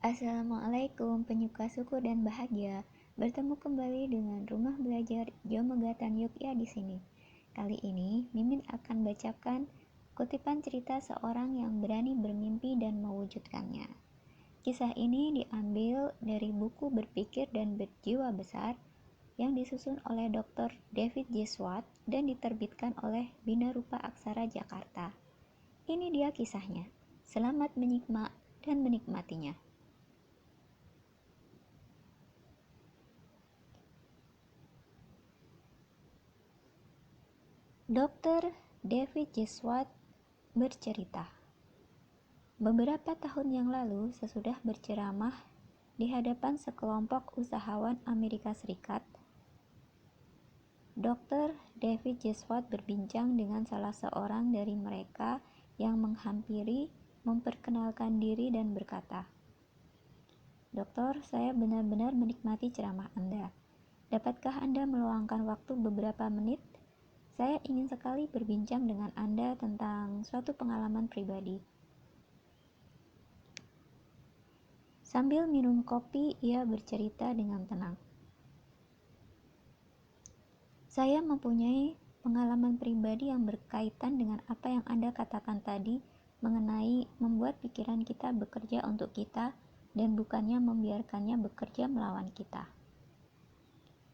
Assalamualaikum penyuka suku dan bahagia. Bertemu kembali dengan Rumah Belajar Jomegatan Yogya di sini. Kali ini Mimin akan bacakan kutipan cerita seorang yang berani bermimpi dan mewujudkannya. Kisah ini diambil dari buku Berpikir dan Berjiwa Besar yang disusun oleh Dr. David J. Swart dan diterbitkan oleh Bina Rupa Aksara Jakarta. Ini dia kisahnya. Selamat menyimak dan menikmatinya. Dr. David J. Swart bercerita, beberapa tahun yang lalu sesudah berceramah di hadapan sekelompok usahawan Amerika Serikat, Dr. David J. Swart berbincang dengan salah seorang dari mereka yang menghampiri, memperkenalkan diri dan berkata, "Dokter, saya benar-benar menikmati ceramah Anda. Dapatkah Anda meluangkan waktu beberapa menit? Saya ingin sekali berbincang dengan Anda tentang suatu pengalaman pribadi." Sambil minum kopi, ia bercerita dengan tenang. "Saya mempunyai pengalaman pribadi yang berkaitan dengan apa yang Anda katakan tadi mengenai membuat pikiran kita bekerja untuk kita dan bukannya membiarkannya bekerja melawan kita.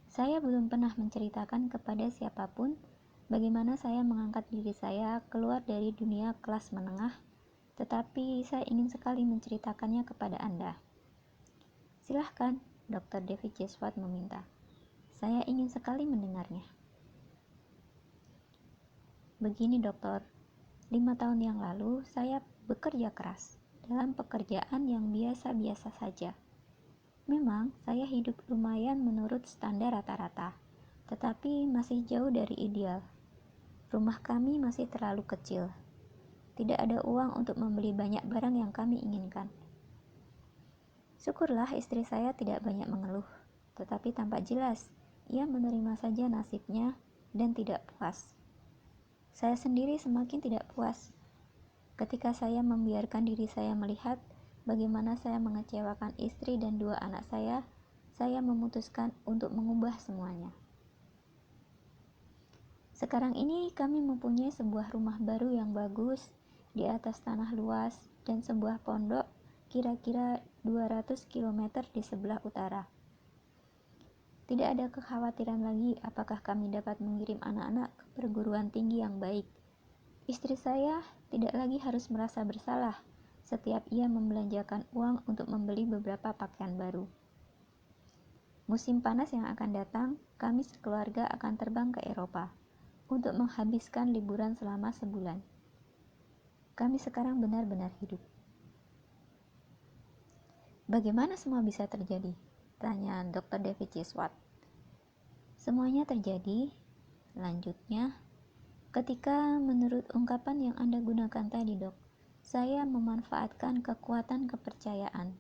Saya belum pernah menceritakan kepada siapapun bagaimana saya mengangkat diri saya keluar dari dunia kelas menengah, tetapi saya ingin sekali menceritakannya kepada Anda." "Silahkan," Dr. David J. Swart meminta. "Saya ingin sekali mendengarnya." "Begini dokter, 5 tahun yang lalu saya bekerja keras dalam pekerjaan yang biasa-biasa saja. Memang saya hidup lumayan menurut standar rata-rata, tetapi masih jauh dari ideal. Rumah kami masih terlalu kecil. Tidak ada uang untuk membeli banyak barang yang kami inginkan. Syukurlah istri saya tidak banyak mengeluh, tetapi tampak jelas ia menerima saja nasibnya dan tidak puas. Saya sendiri semakin tidak puas ketika saya membiarkan diri saya melihat bagaimana saya mengecewakan istri dan 2 anak saya memutuskan untuk mengubah semuanya. Sekarang ini kami mempunyai sebuah rumah baru yang bagus di atas tanah luas dan sebuah pondok kira-kira 200 km di sebelah utara. Tidak ada kekhawatiran lagi apakah kami dapat mengirim anak-anak ke perguruan tinggi yang baik. Istri saya tidak lagi harus merasa bersalah setiap ia membelanjakan uang untuk membeli beberapa pakaian baru. Musim panas yang akan datang, kami sekeluarga akan terbang ke Eropa untuk menghabiskan liburan selama sebulan. Kami sekarang benar-benar hidup." "Bagaimana semua bisa terjadi?" tanya Dr. David J. Swart. "Semuanya terjadi," lanjutnya, "ketika menurut ungkapan yang Anda gunakan tadi, Dok, saya memanfaatkan kekuatan kepercayaan.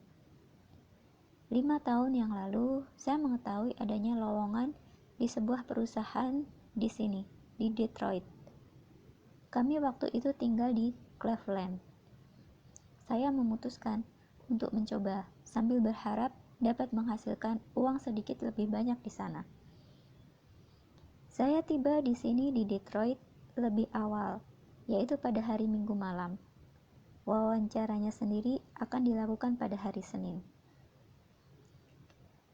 5 tahun yang lalu, saya mengetahui adanya lowongan di sebuah perusahaan di sini, di Detroit. Kami waktu itu tinggal di Cleveland. Saya memutuskan untuk mencoba sambil berharap dapat menghasilkan uang sedikit lebih banyak di sana. Saya tiba di sini di Detroit lebih awal, yaitu pada hari Minggu malam. Wawancaranya sendiri akan dilakukan pada hari Senin.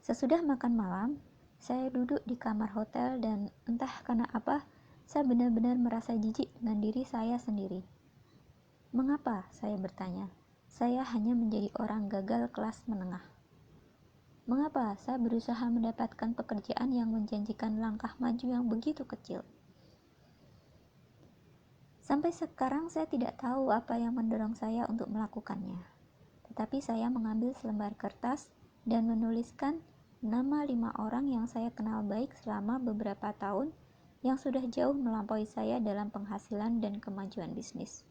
Sesudah makan malam, saya duduk di kamar hotel dan entah karena apa, saya benar-benar merasa jijik dengan diri saya sendiri. Mengapa? Saya bertanya. Saya hanya menjadi orang gagal kelas menengah. Mengapa saya berusaha mendapatkan pekerjaan yang menjanjikan langkah maju yang begitu kecil? Sampai sekarang saya tidak tahu apa yang mendorong saya untuk melakukannya. Tetapi saya mengambil selembar kertas dan menuliskan nama 5 orang yang saya kenal baik selama beberapa tahun yang sudah jauh melampaui saya dalam penghasilan dan kemajuan bisnis.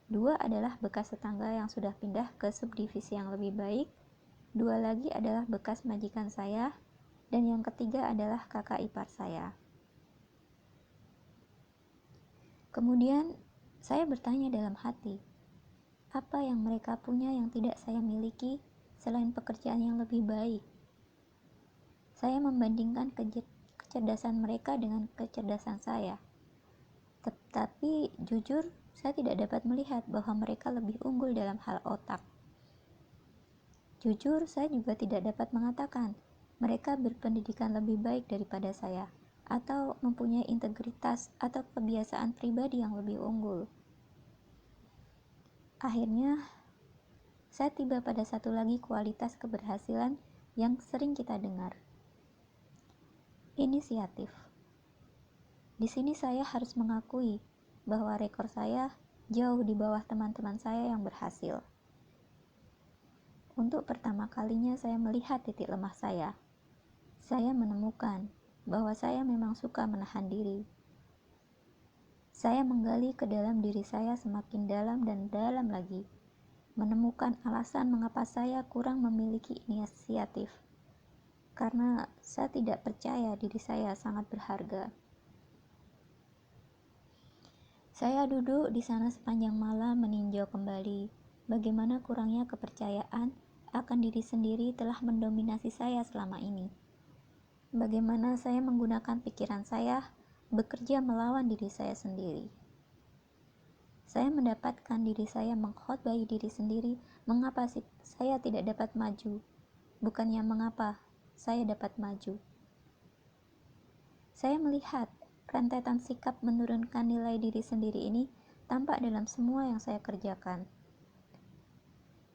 2 adalah bekas tetangga yang sudah pindah ke subdivisi yang lebih baik, 2 lagi adalah bekas majikan saya, dan yang ketiga adalah kakak ipar saya. Kemudian saya bertanya dalam hati, apa yang mereka punya yang tidak saya miliki selain pekerjaan yang lebih baik. Saya membandingkan kecerdasan mereka dengan kecerdasan saya. Tetapi jujur, saya tidak dapat melihat bahwa mereka lebih unggul dalam hal otak. Jujur, saya juga tidak dapat mengatakan mereka berpendidikan lebih baik daripada saya, atau mempunyai integritas atau kebiasaan pribadi yang lebih unggul. Akhirnya, saya tiba pada satu lagi kualitas keberhasilan yang sering kita dengar. Inisiatif. Di sini saya harus mengakui bahwa rekor saya jauh di bawah teman-teman saya yang berhasil. Untuk pertama kalinya saya melihat titik lemah saya. Saya menemukan bahwa saya memang suka menahan diri. Saya menggali ke dalam diri saya semakin dalam dan dalam lagi, menemukan alasan mengapa saya kurang memiliki inisiatif. Karena saya tidak percaya diri saya sangat berharga. Saya duduk di sana sepanjang malam meninjau kembali bagaimana kurangnya kepercayaan akan diri sendiri telah mendominasi saya selama ini. Bagaimana saya menggunakan pikiran saya bekerja melawan diri saya sendiri. Saya mendapatkan diri saya mengkhotbahi diri sendiri, mengapa saya tidak dapat maju, bukannya mengapa saya dapat maju. Saya melihat rentetan sikap menurunkan nilai diri sendiri ini tampak dalam semua yang saya kerjakan.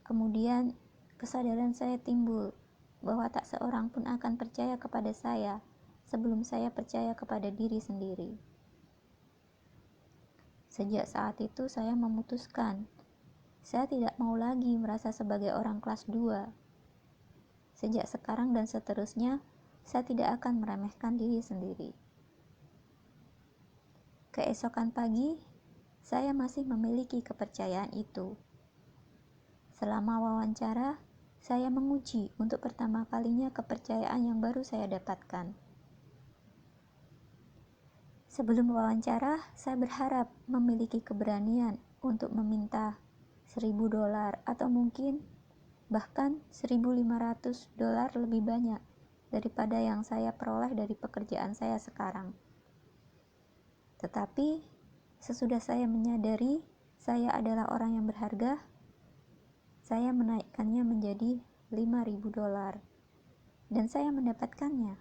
Kemudian kesadaran saya timbul bahwa tak seorang pun akan percaya kepada saya sebelum saya percaya kepada diri sendiri. Sejak saat itu saya memutuskan, saya tidak mau lagi merasa sebagai orang kelas 2. Sejak sekarang dan seterusnya, saya tidak akan meremehkan diri sendiri. Keesokan pagi, saya masih memiliki kepercayaan itu. Selama wawancara, saya menguji untuk pertama kalinya kepercayaan yang baru saya dapatkan. Sebelum wawancara, saya berharap memiliki keberanian untuk meminta $1.000 atau mungkin bahkan $1.500 lebih banyak daripada yang saya peroleh dari pekerjaan saya sekarang. Tetapi, sesudah saya menyadari saya adalah orang yang berharga, saya menaikkannya menjadi $5.000 dan saya mendapatkannya.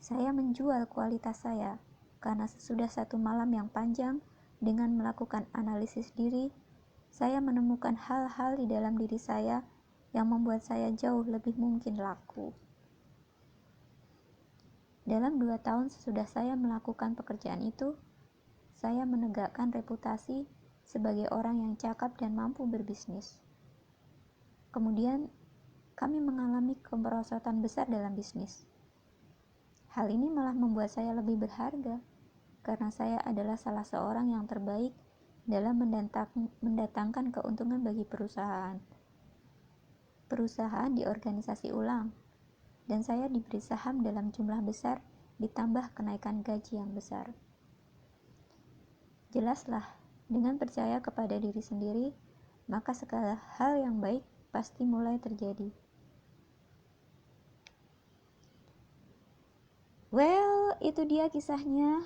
Saya menjual kualitas saya karena sesudah satu malam yang panjang dengan melakukan analisis diri, saya menemukan hal-hal di dalam diri saya yang membuat saya jauh lebih mungkin laku. Dalam 2 tahun sesudah saya melakukan pekerjaan itu, saya menegakkan reputasi sebagai orang yang cakap dan mampu berbisnis. Kemudian, kami mengalami kemerosotan besar dalam bisnis. Hal ini malah membuat saya lebih berharga, karena saya adalah salah seorang yang terbaik dalam mendatangkan keuntungan bagi perusahaan. Perusahaan diorganisasi ulang, dan saya diberi saham dalam jumlah besar ditambah kenaikan gaji yang besar. Jelaslah, dengan percaya kepada diri sendiri, maka segala hal yang baik pasti mulai terjadi. Well, itu dia kisahnya.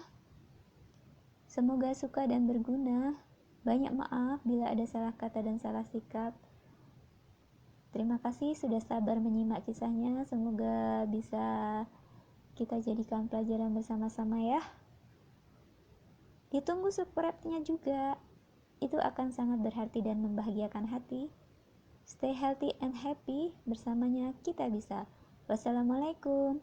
Semoga suka dan berguna. Banyak maaf bila ada salah kata dan salah sikap. Terima kasih sudah sabar menyimak kisahnya. Semoga bisa kita jadikan pelajaran bersama-sama ya. Ditunggu subscribe-nya juga. Itu akan sangat berarti dan membahagiakan hati. Stay healthy and happy. Bersamanya kita bisa. Wassalamualaikum.